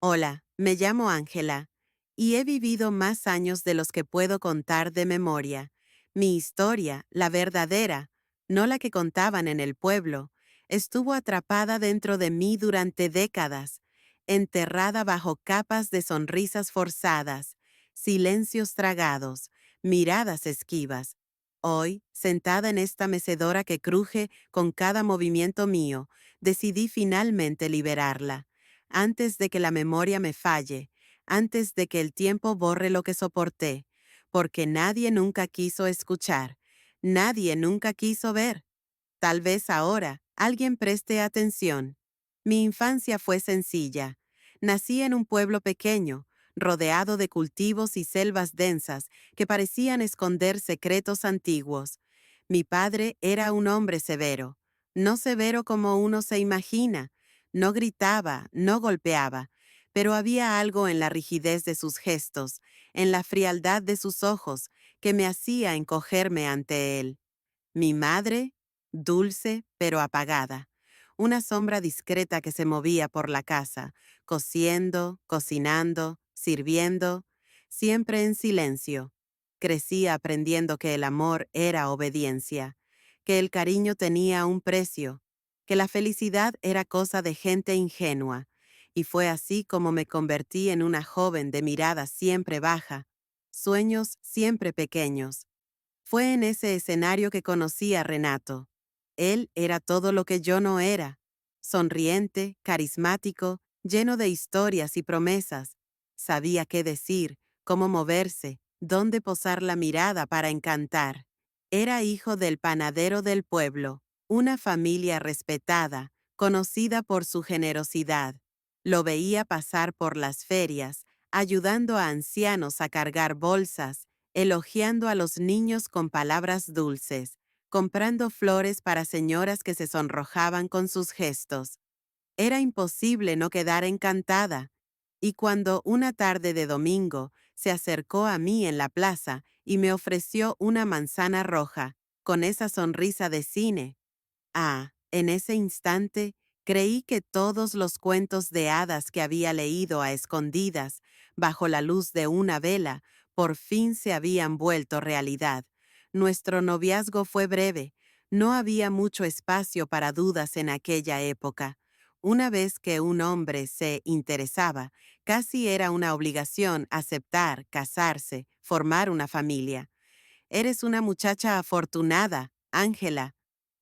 Hola, me llamo Ángela y he vivido más años de los que puedo contar de memoria. Mi historia, la verdadera, no la que contaban en el pueblo, estuvo atrapada dentro de mí durante décadas, enterrada bajo capas de sonrisas forzadas, silencios tragados, miradas esquivas. Hoy, sentada en esta mecedora que cruje con cada movimiento mío, decidí finalmente liberarla antes de que la memoria me falle, antes de que el tiempo borre lo que soporté, porque nadie nunca quiso escuchar, nadie nunca quiso ver. Tal vez ahora alguien preste atención. Mi infancia fue sencilla. Nací en un pueblo pequeño, rodeado de cultivos y selvas densas que parecían esconder secretos antiguos. Mi padre era un hombre severo, no severo como uno se imagina. No gritaba, no golpeaba, pero había algo en la rigidez de sus gestos, en la frialdad de sus ojos, que me hacía encogerme ante él. Mi madre, dulce pero apagada, una sombra discreta que se movía por la casa, cosiendo, cocinando, sirviendo, siempre en silencio. Crecí aprendiendo que el amor era obediencia, que el cariño tenía un precio, que la felicidad era cosa de gente ingenua, y fue así como me convertí en una joven de mirada siempre baja, sueños siempre pequeños. Fue en ese escenario que conocí a Renato. Él era todo lo que yo no era. Sonriente, carismático, lleno de historias y promesas. Sabía qué decir, cómo moverse, dónde posar la mirada para encantar. Era hijo del panadero del pueblo, una familia respetada, conocida por su generosidad. Lo veía pasar por las ferias, ayudando a ancianos a cargar bolsas, elogiando a los niños con palabras dulces, comprando flores para señoras que se sonrojaban con sus gestos. Era imposible no quedar encantada. Y cuando una tarde de domingo se acercó a mí en la plaza y me ofreció una manzana roja, con esa sonrisa de cine, en ese instante creí que todos los cuentos de hadas que había leído a escondidas, bajo la luz de una vela, por fin se habían vuelto realidad. Nuestro noviazgo fue breve, no había mucho espacio para dudas en aquella época. Una vez que un hombre se interesaba, casi era una obligación aceptar, casarse, formar una familia. Eres una muchacha afortunada, Ángela,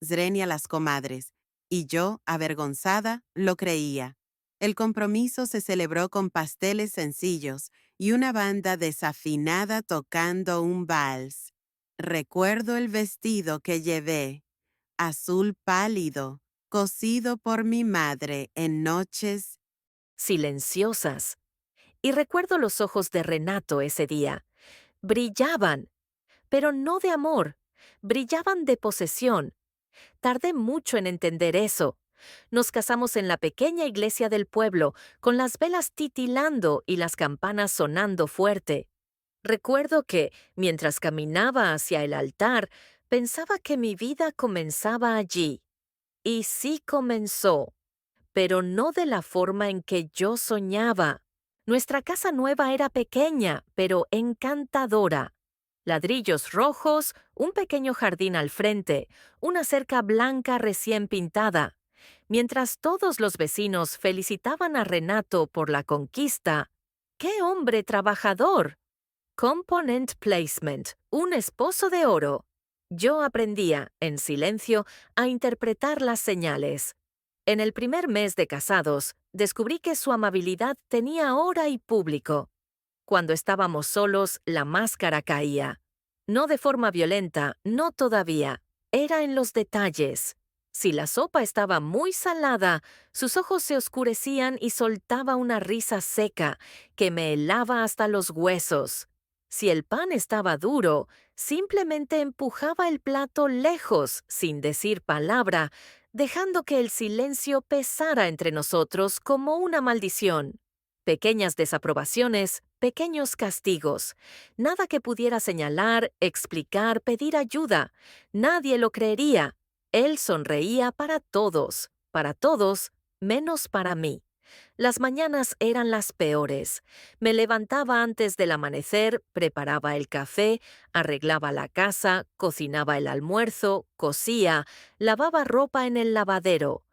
Zrenia las comadres, y yo, avergonzada, lo creía. El compromiso se celebró con pasteles sencillos y una banda desafinada tocando un vals. Recuerdo el vestido que llevé, azul pálido, cosido por mi madre en noches. Silenciosas. Y recuerdo los ojos de Renato ese día. Brillaban, pero no de amor. Brillaban de posesión. Tardé mucho en entender eso. Nos casamos en la pequeña iglesia del pueblo, con las velas titilando y las campanas sonando fuerte. Recuerdo que, mientras caminaba hacia el altar, pensaba que mi vida comenzaba allí. Y sí comenzó, pero no de la forma en que yo soñaba. Nuestra casa nueva era pequeña, pero encantadora. Ladrillos rojos, un pequeño jardín al frente, una cerca blanca recién pintada. Mientras todos los vecinos felicitaban a Renato por la conquista, ¡qué hombre trabajador! Component Placement, un esposo de oro. Yo aprendía, en silencio, a interpretar las señales. En el primer mes de casados, descubrí que su amabilidad tenía hora y público. Cuando estábamos solos, la máscara caía. No de forma violenta, no todavía. Era en los detalles. Si la sopa estaba muy salada, sus ojos se oscurecían y soltaba una risa seca que me helaba hasta los huesos. Si el pan estaba duro, simplemente empujaba el plato lejos, sin decir palabra, dejando que el silencio pesara entre nosotros como una maldición. Pequeñas desaprobaciones, pequeños castigos. Nada que pudiera señalar, explicar, pedir ayuda. Nadie lo creería. Él sonreía para todos, menos para mí. Las mañanas eran las peores. Me levantaba antes del amanecer, preparaba el café, arreglaba la casa, cocinaba el almuerzo, cosía, lavaba ropa en el lavadero.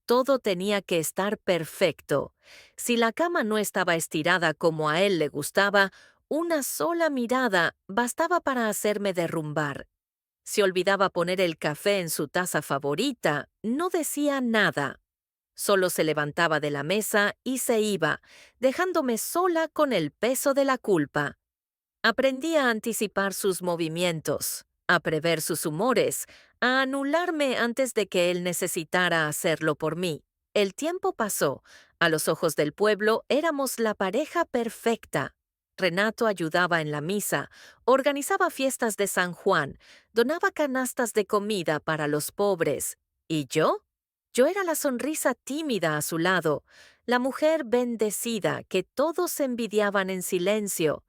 Todo tenía que estar perfecto. Si la cama no estaba estirada como a él le gustaba, una sola mirada bastaba para hacerme derrumbar. Si olvidaba poner el café en su taza favorita, no decía nada. Solo se levantaba de la mesa y se iba, dejándome sola con el peso de la culpa. Aprendí a anticipar sus movimientos, a prever sus humores, a anularme antes de que él necesitara hacerlo por mí. El tiempo pasó. A los ojos del pueblo éramos la pareja perfecta. Renato ayudaba en la misa, organizaba fiestas de San Juan, donaba canastas de comida para los pobres. ¿Y yo? Yo era la sonrisa tímida a su lado, la mujer bendecida que todos envidiaban en silencio.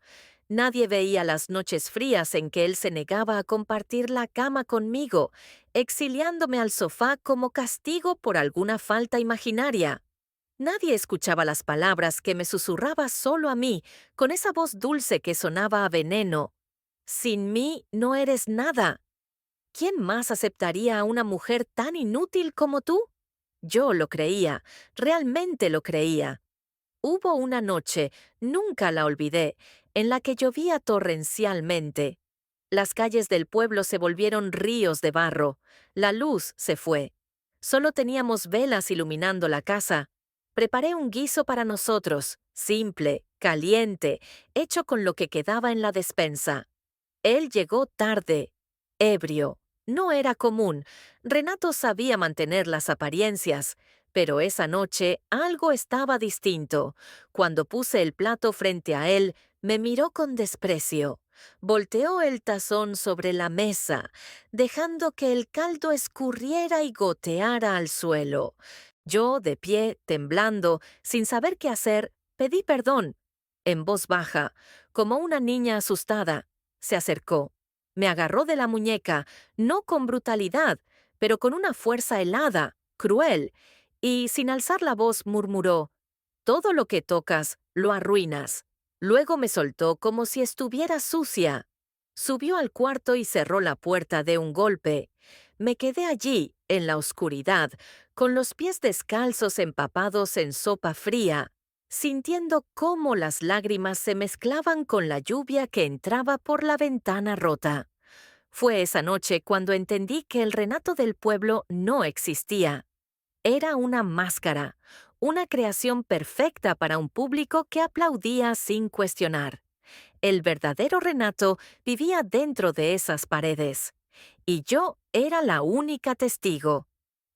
Nadie veía las noches frías en que él se negaba a compartir la cama conmigo, exiliándome al sofá como castigo por alguna falta imaginaria. Nadie escuchaba las palabras que me susurraba solo a mí, con esa voz dulce que sonaba a veneno. Sin mí no eres nada. ¿Quién más aceptaría a una mujer tan inútil como tú? Yo lo creía, realmente lo creía. Hubo una noche, nunca la olvidé, en la que llovía torrencialmente. Las calles del pueblo se volvieron ríos de barro. La luz se fue. Solo teníamos velas iluminando la casa. Preparé un guiso para nosotros, simple, caliente, hecho con lo que quedaba en la despensa. Él llegó tarde, ebrio. No era común. Renato sabía mantener las apariencias, pero esa noche algo estaba distinto. Cuando puse el plato frente a él, me miró con desprecio. Volteó el tazón sobre la mesa, dejando que el caldo escurriera y goteara al suelo. Yo, de pie, temblando, sin saber qué hacer, pedí perdón. En voz baja, como una niña asustada, se acercó. Me agarró de la muñeca, no con brutalidad, pero con una fuerza helada, cruel, y sin alzar la voz murmuró: «Todo lo que tocas, lo arruinas». Luego me soltó como si estuviera sucia. Subió al cuarto y cerró la puerta de un golpe. Me quedé allí, en la oscuridad, con los pies descalzos empapados en sopa fría, sintiendo cómo las lágrimas se mezclaban con la lluvia que entraba por la ventana rota. Fue esa noche cuando entendí que el Renato del pueblo no existía. Era una máscara, una creación perfecta para un público que aplaudía sin cuestionar. El verdadero Renato vivía dentro de esas paredes. Y yo era la única testigo.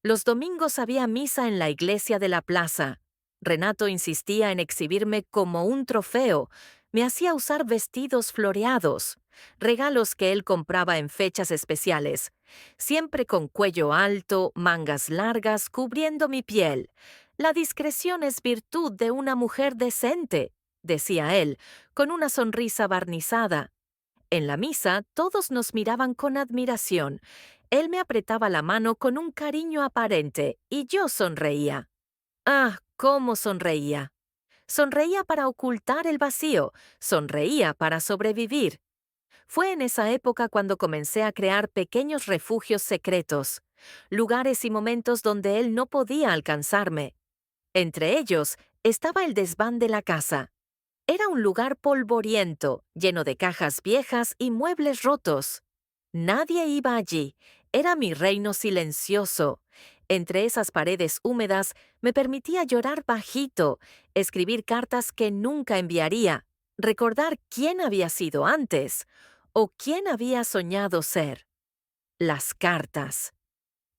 Los domingos había misa en la iglesia de la plaza. Renato insistía en exhibirme como un trofeo. Me hacía usar vestidos floreados, regalos que él compraba en fechas especiales, siempre con cuello alto, mangas largas cubriendo mi piel. La discreción es virtud de una mujer decente, decía él, con una sonrisa barnizada. En la misa todos nos miraban con admiración. Él me apretaba la mano con un cariño aparente y yo sonreía. ¡Ah, cómo sonreía! Sonreía para ocultar el vacío, sonreía para sobrevivir. Fue en esa época cuando comencé a crear pequeños refugios secretos, lugares y momentos donde él no podía alcanzarme. Entre ellos estaba el desván de la casa. Era un lugar polvoriento, lleno de cajas viejas y muebles rotos. Nadie iba allí. Era mi reino silencioso. Entre esas paredes húmedas me permitía llorar bajito, escribir cartas que nunca enviaría, recordar quién había sido antes o quién había soñado ser. Las cartas.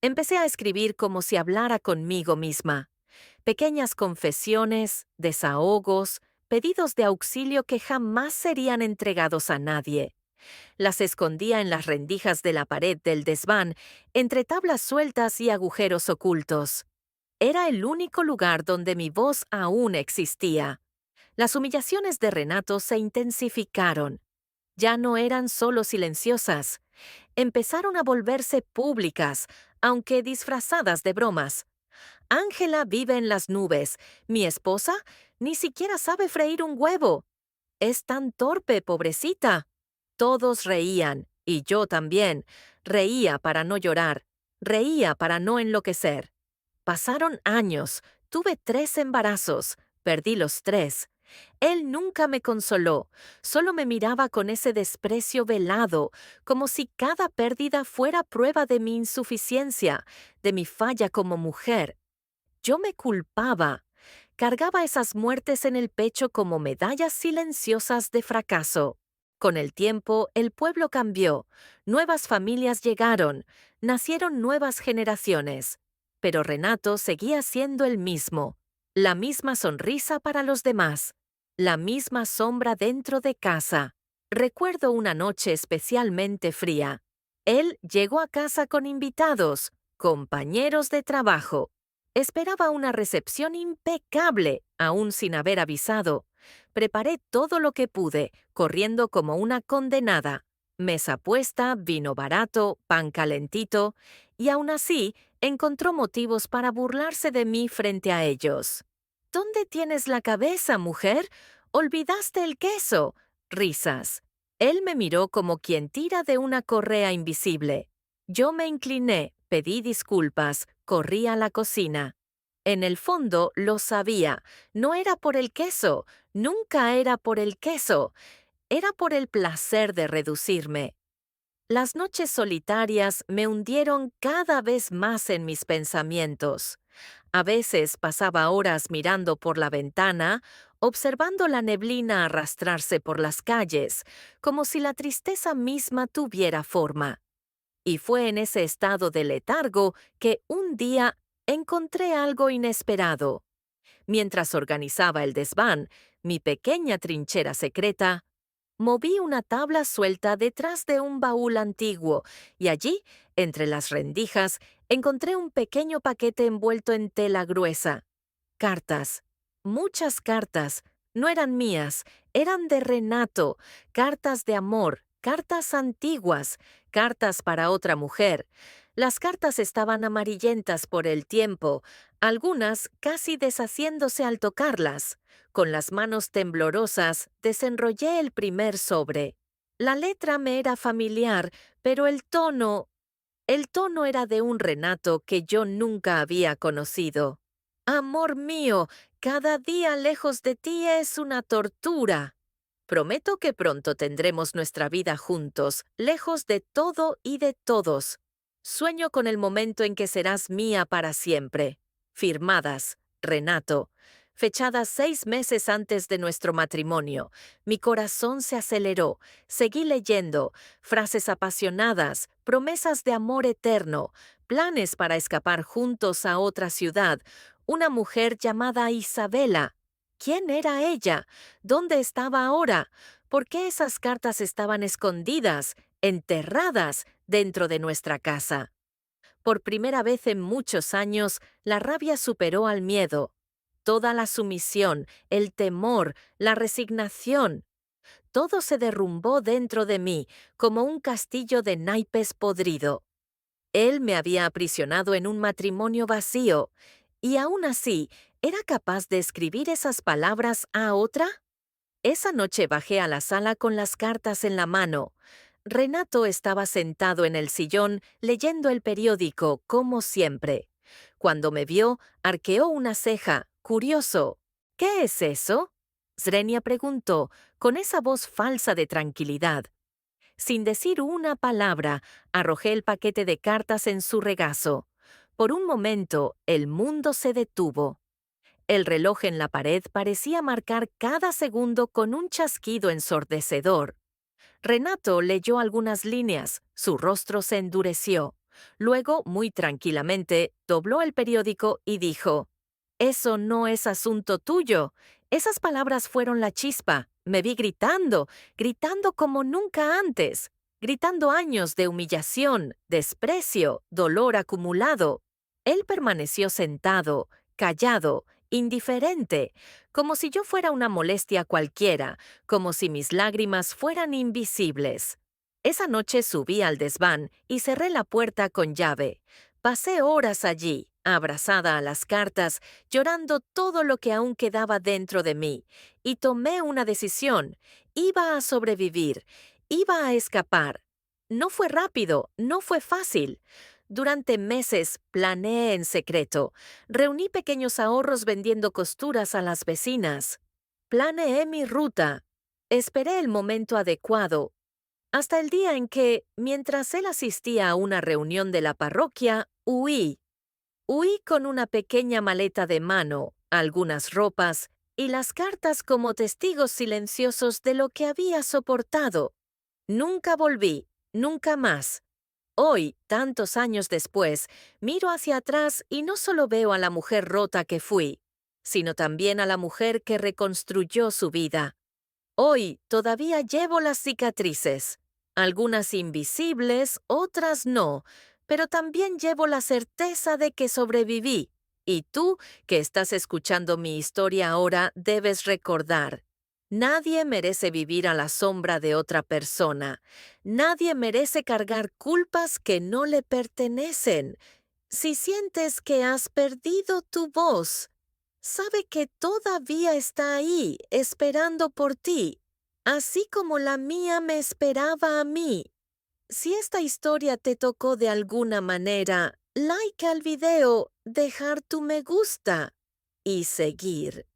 Empecé a escribir como si hablara conmigo misma. Pequeñas confesiones, desahogos, pedidos de auxilio que jamás serían entregados a nadie. Las escondía en las rendijas de la pared del desván, entre tablas sueltas y agujeros ocultos. Era el único lugar donde mi voz aún existía. Las humillaciones de Renato se intensificaron. Ya no eran solo silenciosas. Empezaron a volverse públicas, aunque disfrazadas de bromas. Ángela vive en las nubes. Mi esposa ni siquiera sabe freír un huevo. Es tan torpe, pobrecita. Todos reían, y yo también. Reía para no llorar. Reía para no enloquecer. Pasaron años. Tuve 3 embarazos. Perdí los 3. Él nunca me consoló, solo me miraba con ese desprecio velado, como si cada pérdida fuera prueba de mi insuficiencia, de mi falla como mujer. Yo me culpaba. Cargaba esas muertes en el pecho como medallas silenciosas de fracaso. Con el tiempo, el pueblo cambió, nuevas familias llegaron, nacieron nuevas generaciones. Pero Renato seguía siendo el mismo, la misma sonrisa para los demás, la misma sombra dentro de casa. Recuerdo una noche especialmente fría. Él llegó a casa con invitados, compañeros de trabajo. Esperaba una recepción impecable, aún sin haber avisado. Preparé todo lo que pude, corriendo como una condenada. Mesa puesta, vino barato, pan calentito, y aún así encontró motivos para burlarse de mí frente a ellos. ¿Dónde tienes la cabeza, mujer? Olvidaste el queso. Risas. Él me miró como quien tira de una correa invisible. Yo me incliné, pedí disculpas, corrí a la cocina. En el fondo lo sabía, no era por el queso, nunca era por el queso, era por el placer de reducirme. Las noches solitarias me hundieron cada vez más en mis pensamientos. A veces pasaba horas mirando por la ventana, observando la neblina arrastrarse por las calles, como si la tristeza misma tuviera forma. Y fue en ese estado de letargo que un día encontré algo inesperado. Mientras organizaba el desván, mi pequeña trinchera secreta, moví una tabla suelta detrás de un baúl antiguo y allí, entre las rendijas, encontré un pequeño paquete envuelto en tela gruesa. Cartas. Muchas cartas. No eran mías, eran de Renato. Cartas de amor, cartas antiguas, cartas para otra mujer. Las cartas estaban amarillentas por el tiempo, algunas casi deshaciéndose al tocarlas. Con las manos temblorosas desenrollé el primer sobre. La letra me era familiar, pero el tono era de un Renato que yo nunca había conocido. Amor mío, cada día lejos de ti es una tortura. Prometo que pronto tendremos nuestra vida juntos, lejos de todo y de todos. Sueño con el momento en que serás mía para siempre. Firmadas, Renato. Fechadas 6 meses antes de nuestro matrimonio. Mi corazón se aceleró. Seguí leyendo. Frases apasionadas, promesas de amor eterno, planes para escapar juntos a otra ciudad. Una mujer llamada Isabela. ¿Quién era ella? ¿Dónde estaba ahora? ¿Por qué esas cartas estaban escondidas, enterradas dentro de nuestra casa? Por primera vez en muchos años, la rabia superó al miedo. Toda la sumisión, el temor, la resignación, todo se derrumbó dentro de mí como un castillo de naipes podrido. Él me había aprisionado en un matrimonio vacío, y aún así, ¿era capaz de escribir esas palabras a otra? Esa noche bajé a la sala con las cartas en la mano. Renato estaba sentado en el sillón leyendo el periódico, como siempre. Cuando me vio, arqueó una ceja, curioso. ¿Qué es eso? Zrenia preguntó, con esa voz falsa de tranquilidad. Sin decir una palabra, arrojé el paquete de cartas en su regazo. Por un momento, el mundo se detuvo. El reloj en la pared parecía marcar cada segundo con un chasquido ensordecedor. Renato leyó algunas líneas, su rostro se endureció. Luego, muy tranquilamente, dobló el periódico y dijo: «Eso no es asunto tuyo. Esas palabras fueron la chispa. Me vi gritando, gritando como nunca antes, gritando años de humillación, desprecio, dolor acumulado». Él permaneció sentado, callado, indiferente, como si yo fuera una molestia cualquiera, como si mis lágrimas fueran invisibles. Esa noche subí al desván y cerré la puerta con llave. Pasé horas allí, abrazada a las cartas, llorando todo lo que aún quedaba dentro de mí, y tomé una decisión. Iba a sobrevivir, iba a escapar. No fue rápido, no fue fácil. Durante meses planeé en secreto. Reuní pequeños ahorros vendiendo costuras a las vecinas. Planeé mi ruta. Esperé el momento adecuado, hasta el día en que, mientras él asistía a una reunión de la parroquia, huí. Huí con una pequeña maleta de mano, algunas ropas y las cartas como testigos silenciosos de lo que había soportado. Nunca volví, nunca más. Hoy, tantos años después, miro hacia atrás y no solo veo a la mujer rota que fui, sino también a la mujer que reconstruyó su vida. Hoy todavía llevo las cicatrices, algunas invisibles, otras no, pero también llevo la certeza de que sobreviví. Y tú, que estás escuchando mi historia ahora, debes recordar: nadie merece vivir a la sombra de otra persona. Nadie merece cargar culpas que no le pertenecen. Si sientes que has perdido tu voz, sabe que todavía está ahí, esperando por ti, así como la mía me esperaba a mí. Si esta historia te tocó de alguna manera, like al video, dejar tu me gusta y seguir.